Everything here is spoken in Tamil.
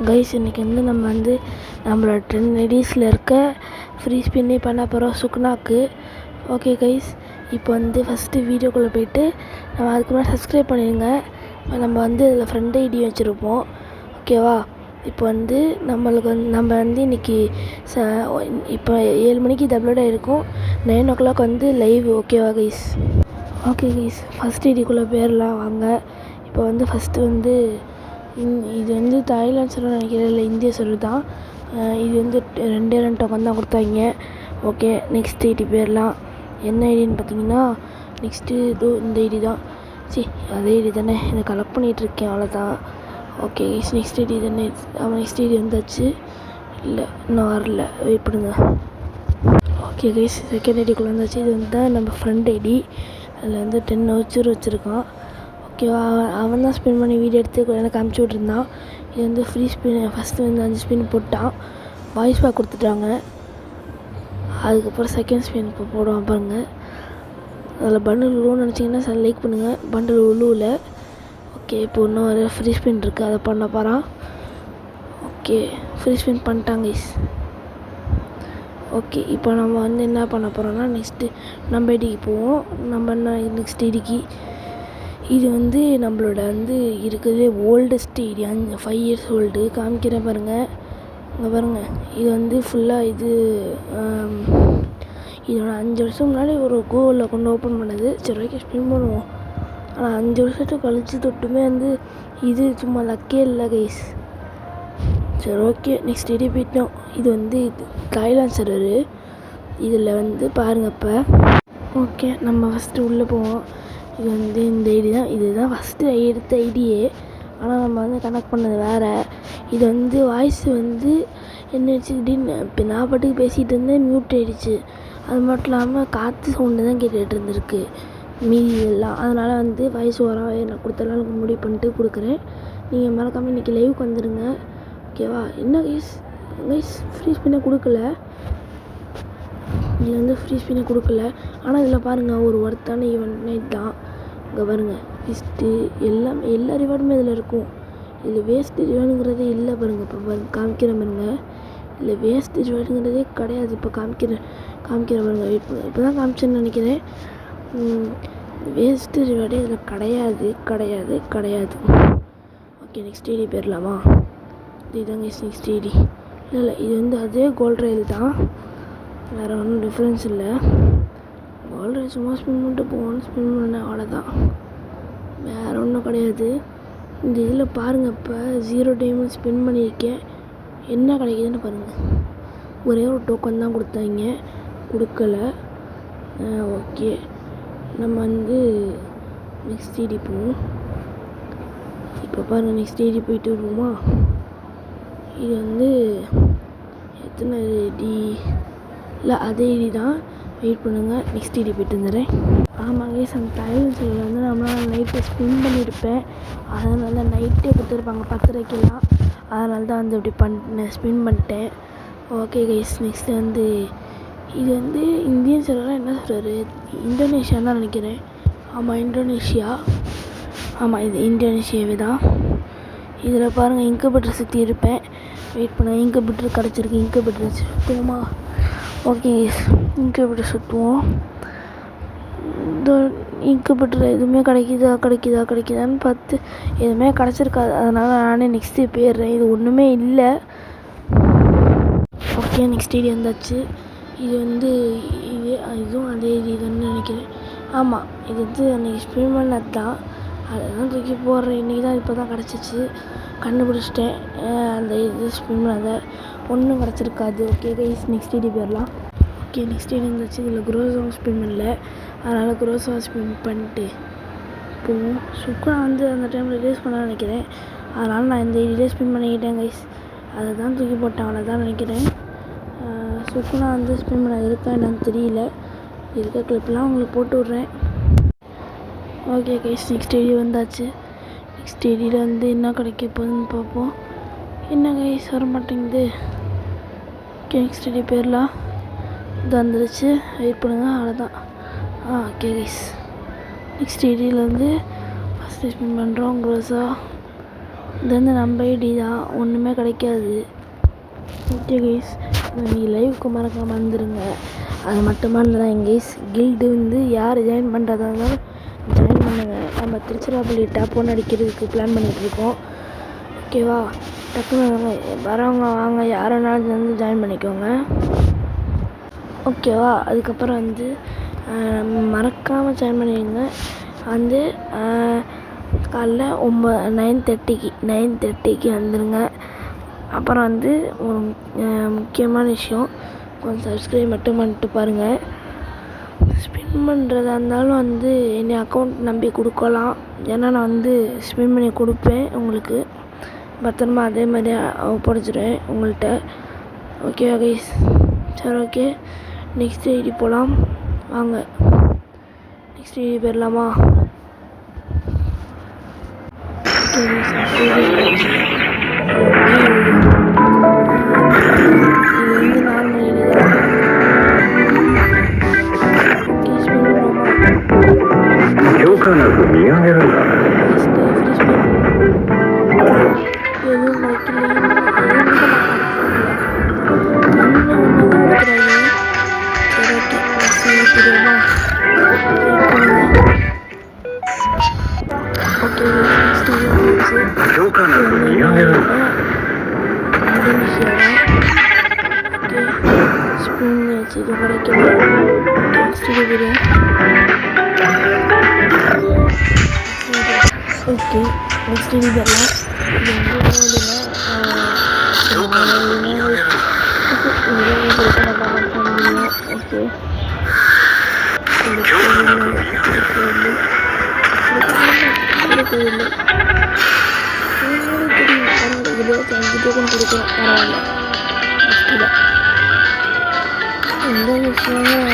கைஸ் இன்றைக்கி நம்ம நம்மளோட 10 ஐடிஸில் இருக்க ஃப்ரீ ஸ்பின்னே பண்ண போகிறோம் சுக்னாக்கு. ஓகே கைஸ், இப்போ ஃபஸ்ட்டு வீடியோக்குள்ளே போய்ட்டு நம்ம அதுக்கு முன்னாடி சப்ஸ்கிரைப் பண்ணிடுங்க. நம்ம இதில் ஃப்ரெண்ட் ஐடி வச்சுருப்போம். ஓகேவா? இப்போ நம்மளுக்கு நம்ம இன்றைக்கி இப்போ 7 மணிக்கு இது அப்லோட் ஆகிருக்கும். 9 o'clock லைவ். ஓகேவா கைஸ்? ஓகே கைஸ், ஃபஸ்ட் ஐடிக்குள்ளே போயிடலாம் வாங்க. இப்போ ஃபஸ்ட்டு இது தாய்லாந்து சர்வர் நினைக்கிறேன், இல்லை இந்திய சர்வர் தான். இது 2 டோக்கன் தான் கொடுத்தாங்க. ஓகே, நெக்ஸ்ட் ஐடி போயிடலாம். என்ன ஐடின்னு பார்த்தீங்கன்னா நெக்ஸ்ட்டு இந்த ஐடி தான். அதே ஐடி தானே, இதை கலெக்ட் பண்ணிகிட்ருக்கேன், அவ்வளோதான். ஓகே கைஸ், நெக்ஸ்ட் ஐடி தானே. நெக்ஸ்ட் ஐடி வந்தாச்சு. இல்லை இன்னும் வரல, வெயிட் பண்ணுங்க. ஓகே கைஸ், செகண்ட் ஐடிக்குள்ளே வந்தாச்சு. இது தான் நம்ம ஃப்ரெண்ட் ஐடி. அதில் 10 வவுச்சர் வச்சுருக்கான். ஓகேவா? அவன் தான் ஸ்பின் பண்ணி வீடியோ எடுத்து எனக்கு அனுப்பிச்சி விட்ருந்தான். இது ஃப்ரீ ஸ்பின். ஃபஸ்ட்டு 5 ஸ்பின் போட்டான், வாய்ஸ் பேக் கொடுத்துட்டாங்க. அதுக்கப்புறம் செகண்ட் ஸ்பின் இப்போ போடுவான் பாருங்கள். அதில் பண்டில் உழுவுன்னு நினச்சிங்கன்னா லைக் பண்ணுங்கள். பண்டில் உழுவில். ஓகே, இப்போ இன்னும் ஒரு ஃப்ரீ ஸ்பின் இருக்குது, அதை பண்ண போகிறான். ஓகே, ஃப்ரீ ஸ்பின் பண்ணிட்டாங்க கைஸ். ஓகே, இப்போ நம்ம என்ன பண்ண போகிறோம்னா நெக்ஸ்ட்டு நம்ம ஐடிக்கு போவோம். நம்ம நெக்ஸ்ட் ஐடிக்கு இது நம்மளோட இருக்கிறதே ஓல்டஸ்ட் ஐடி. 5 years old. காமிக்கிறேன் பாருங்கள். இங்கே பாருங்கள், இது ஃபுல்லாக இதோட 5 வருஷம் முன்னாடி ஒரு கூகுளில் கொண்டு ஓப்பன் பண்ணது. சரி, ஓகே, ஸ்பின் பண்ணுவோம். ஆனால் 5 வருஷத்துக்கு கழித்து தொட்டுமே இது சும்மா லக்கே இல்லை கைஸ். சரி, ஓகே, நெக்ஸ்ட் ஐடி போயிட்டோம். இது தாய்லாந்து சர்வரு. இதில் பாருங்கள். இப்போ ஓகே, நம்ம ஃபஸ்ட்டு உள்ளே போவோம். இது இந்த ஐடி தான். இதுதான் ஃபஸ்ட்டு எடுத்த ஐடியே. ஆனால் நம்ம கனெக்ட் பண்ணது வேறு. இது வாய்ஸ் என்னச்சு திடீர்னு இப்போ நான் பாட்டுக்கு பேசிகிட்டு இருந்தேன், மியூட் ஆகிடுச்சு. அது மட்டும் இல்லாமல் காற்று சவுண்டு தான் கேட்டுகிட்டு இருந்திருக்கு மீதி எல்லாம். அதனால் வாய்ஸ் ஓவராக நான் கொடுத்தலாம் எனக்கு முடிவு பண்ணிட்டு கொடுக்குறேன். நீங்கள் மறக்காமல் இன்றைக்கி லைவுக்கு வந்துடுங்க. ஓகேவா? என்ன கைஸ் ஃப்ரீ ஸ்பின்னை கொடுக்கல. இது ஃப்ரீ ஸ்பின்னை கொடுக்கல. ஆனால் இதில் பாருங்கள், ஒரு ஒர்த்தான ஈவெண்ட் தான். இங்கே பாருங்கள், லிஸ்ட்டு எல்லா ரிவார்டுமே இதில் இருக்கும். இதில் வேஸ்ட்டு ரிவார்டுங்கிறதே இல்லை பாருங்கள். இப்போ காமிக்கிறேன் பாருங்கள். இல்லை வேஸ்ட்டு ரிவார்டுங்கிறதே கிடையாது. இப்போ காமிக்கிறேன் பாருங்கள். வெயிட் பண்ணுங்கள், இப்போ தான் காமிச்சேன்னு நினைக்கிறேன். வேஸ்ட்டு ரிவார்டே இதில் கிடையாது. ஓகே, நெக்ஸ்ட் ஐடி போயிடலாமா? இதுதாங்க நெக்ஸ்ட் ஐடி. இல்லை இது அதே கோல்ட் ரயில் தான், வேறு ஒன்றும் டிஃப்ரென்ஸ் இல்லை. கோல்ட் ரயில் சும்மா ஸ்பின் பண்ணிட்டு போகணும், ஸ்பின் பண்ணேன், அவ்வளோதான், வேறு ஒன்றும் கிடையாது. இந்த இதில் பாருங்கள், இப்போ 0 டைமண்ட் ஸ்பின் பண்ணியிருக்கேன். என்ன கிடைக்குதுன்னு பாருங்கள். ஒரே ஒரு டோக்கன் தான் கொடுத்தாங்க, கொடுக்கல. ஓகே, நம்ம நெக்ஸ்ட் ஐடி போவோம். இப்போ பாருங்கள், நெக்ஸ்ட் ஐடி போயிட்டு வருவோமா? இது எத்தனை ஐடி? இல்லை அதே ஐடி தான். வெயிட் பண்ணுங்கள், நெக்ஸ்ட் ஐடி போய்ட்டு வந்துடுறேன். ஆமாங்க, அந்த தாய்லாந்து சைடில் நம்மளால் நைட்டு ஸ்பின் பண்ணியிருப்பேன். அதனால தான் நைட்டே கொடுத்துருப்பாங்க 10:30க்கெல்லாம். அதனால தான் இப்படி ஸ்பின் பண்ணிட்டேன். ஓகே கைஸ், நெக்ஸ்ட்டு இது இந்தியன் சர்வராக என்ன சொல்கிறாரு, இந்தோனேஷியான்னு தான் நினைக்கிறேன். ஆமாம், இந்தோனேஷியா. ஆமாம், இது இந்தோனேஷியாவே தான். இதில் பாருங்கள், இன்குபேட்டர் சுற்றி இருப்பேன். வெயிட் பண்ண, இன்குபேட்டர் கிடச்சிருக்கு. இன்குபேட்டர் சுற்றுவோமா? ஓகே, இன்குபேட்டர் சுற்றுவோம். இந்த இன்குபேட்டர் எதுவுமே கிடைக்குதான்னு பார்த்து எதுவுமே கிடச்சிருக்காது. அதனால் நானே நெக்ஸ்ட்டு போயிடுறேன். இது ஒன்றுமே இல்லை. ஓகே, நெக்ஸ்ட் ஐடி வந்தாச்சு. இது இதுவும் அதே ஐடி தான்னு நினைக்கிறேன். ஆமாம், இது அன்றைக்கி ஸ்பின் பண்ணது தான். அதை தான் தூக்கி போடுறேன். இன்றைக்கி தான் இப்போ தான் கிடச்சிச்சு, கண்டுபிடிச்சிட்டேன். அந்த இது ஸ்பின் பண்ணதை ஒன்றும் கிடச்சிருக்காது. ஓகே கைஸ், நெக்ஸ்ட் ஐடி போயிடலாம். ஓகே, நெக்ஸ்ட் ஐடி வந்துச்சு. இதில் குரோஸாவும் ஸ்பின் பண்ணல, அதனால் குரோஸாக ஸ்பின் பண்ணிட்டு போவோம். சுக்னா அந்த டைமில் ரிலீஸ் பண்ண நினைக்கிறேன். அதனால் நான் இந்த ஐடியிலே ஸ்பின் பண்ணிக்கிட்டேன் கைஸ். அதை தான் தூக்கி போட்டேன், அவனை தான் நினைக்கிறேன். சுக்னா ஸ்பின் பண்ண இருக்கா என்னன்னு தெரியல. இருக்க கிளிப்லாம் உங்களுக்கு போட்டு விட்றேன். ஓகே கைஸ், நெக்ஸ்ட் ஐடி வந்தாச்சு. நெக்ஸ்ட் ஐடியில் என்ன கிடைக்க போகுதுன்னு பார்ப்போம். என்ன கைஸ் வர மாட்டேங்குது. ஓகே, நெக்ஸ்ட் ஐடி போயிடலாம். இது வந்துருச்சு, வெயிட் பண்ணுங்கள், அவ்வளோதான். ஓகே கைஸ், நெக்ஸ்ட் ஐடியில் ஃபஸ்ட்டு ஸ்பின் பண்ணுறோம். குரோஸா இது வந்து நம்ம ஐடி தான், ஒன்றுமே கிடைக்காது. ஓகே கைஸ், நீங்கள் லைவுக்கு மறக்காமல் வந்துடுங்க. அது மட்டுமா இருந்தால் கைஸ், கில்டு வந்து யார் ஜாயின் பண்ணுறதா இருந்தாலும் ஜாயின் பண்ணுங்கள். நம்ம திருச்சிராப்பள்ளி டாப் 1 அடிக்கிறதுக்கு பிளான் பண்ணிகிட்ருக்கோம். ஓகேவா? டக்குன்னு வரவங்க வாங்க, யாருன்னாலும் வந்து ஜாயின் பண்ணிக்கோங்க. ஓகேவா? அதுக்கப்புறம் வந்து மறக்காமல் ஜாயின் பண்ணிடுங்க. வந்து காலைல 9:30க்கு வந்துடுங்க. அப்புறம் வந்து ஒரு முக்கியமான விஷயம், கொஞ்சம் சப்ஸ்கிரைப் மட்டும் பண்ணிட்டு பாருங்கள். ஸ்பின் பண்ணுறதா இருந்தாலும் வந்து என்னை அக்கௌண்ட் நம்பி கொடுக்கலாம். ஏன்னா நான் வந்து ஸ்பின் பண்ணி கொடுப்பேன் உங்களுக்கு. பத்திரமா அதே மாதிரி ஒப்படைச்சிடுவேன் உங்கள்கிட்ட. ஓகேவா கைஸ்? சரி, ஓகே, நெக்ஸ்ட் ஐடி போகலாம் வாங்க. நெக்ஸ்ட் ஐடி போயிடலாமா? ஓகே கைஸ், இது வந்து நார்மல் ஐடி தான். ஓகே, ஸ்பின் பண்ணுவோமா? எதுவும் கிடைக்கல. சரி, ஓகே, தெரியுமா? ஓகே, நெக்ஸ்ட் ஸ்பூன் வச்சு இது கிடைக்கல. நெக்ஸ்ட் தெரியும். ஓகே, நெக்ஸ்ட் இது வரலாம். இது வந்து கொடுக்குறோம். பரவாயில்ல, எந்த விஷயமும்